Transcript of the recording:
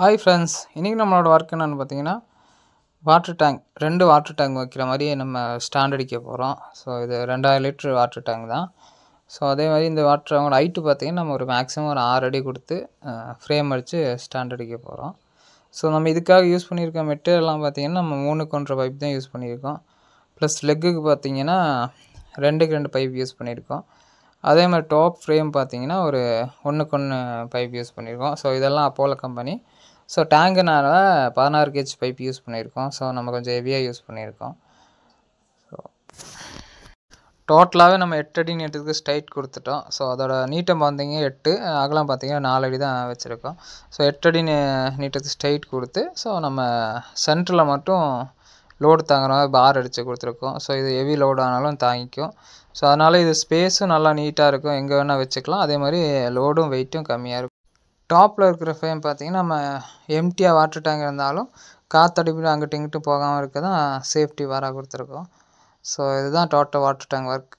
Hi friends, இன்றைக்கி நம்மளோட work என்னென்னு பார்த்தீங்கன்னா வாட்டர் டேங்க் 2 வாட்டர் டேங்க் வைக்கிற மாதிரி நம்ம ஸ்டாண்ட் அடிக்க போகிறோம். ஸோ இது 2000 லிட்டர் வாட்டர் டேங்க் தான். ஸோ அதே மாதிரி இந்த வாட்டர் டேங்கோட ஹைட்டு பார்த்திங்கன்னா நம்ம ஒரு மேக்ஸிமம் ஒரு 6 அடி கொடுத்து ஃப்ரேம் அடித்து ஸ்டாண்ட் அடிக்க போகிறோம். ஸோ நம்ம இதுக்காக யூஸ் பண்ணியிருக்க மெட்டீரியல்லாம் பார்த்திங்கன்னா நம்ம 3க்கு 1.5 பைப் தான் யூஸ் பண்ணியிருக்கோம். ப்ளஸ் லெக்குக்கு பார்த்திங்கன்னா 2க்கு 2 பைப் யூஸ் பண்ணியிருக்கோம். அதே மாதிரி டாப் ஃப்ரேம் பார்த்திங்கன்னா ஒரு 1க்கு 1 பைப் யூஸ் பண்ணியிருக்கோம். ஸோ இதெல்லாம் அப்போலோ கம்பெனி. ஸோ டேங்குனால 16 கேஜ் பைப் யூஸ் பண்ணியிருக்கோம். ஸோ நம்ம கொஞ்சம் ஹெவியாக யூஸ் பண்ணியிருக்கோம். ஸோ டோட்டலாகவே நம்ம 8 அடி நீட்டத்துக்கு ஸ்ட்ரைட் கொடுத்துட்டோம். ஸோ அதோட நீட்டம் பார்த்தீங்க 8, அகலம் பார்த்திங்கன்னா 4 அடி தான் வச்சுருக்கோம். ஸோ 8 அடி நீட்டத்துக்கு ஸ்ட்ரைட் கொடுத்து ஸோ நம்ம சென்டரில் மட்டும் லோடு தாங்குற மாதிரி பார் அடித்து கொடுத்துருக்கோம். ஸோ இது ஹெவி லோடு ஆனாலும் தாங்கிக்கும். ஸோ அதனால் இது ஸ்பேஸும் நல்லா நீட்டாக இருக்கும், எங்கே வேணால் வச்சுக்கலாம். அதே மாதிரி லோடும் வெயிட்டும் கம்மியாக இருக்கும். டாப்பில் இருக்கிற ஃப்ரேம் பார்த்திங்கன்னா நம்ம எம்டியாக வாட்டர் டேங்க் இருந்தாலும் காற்றடிப்பிட்டு அங்கிட்டு இங்கிட்டு போகாமல் இருக்க தான் சேஃப்டி வாராக கொடுத்துருக்கோம். ஸோ இதுதான் டோட்டல் வாட்டர் டேங்க் ஒர்க்.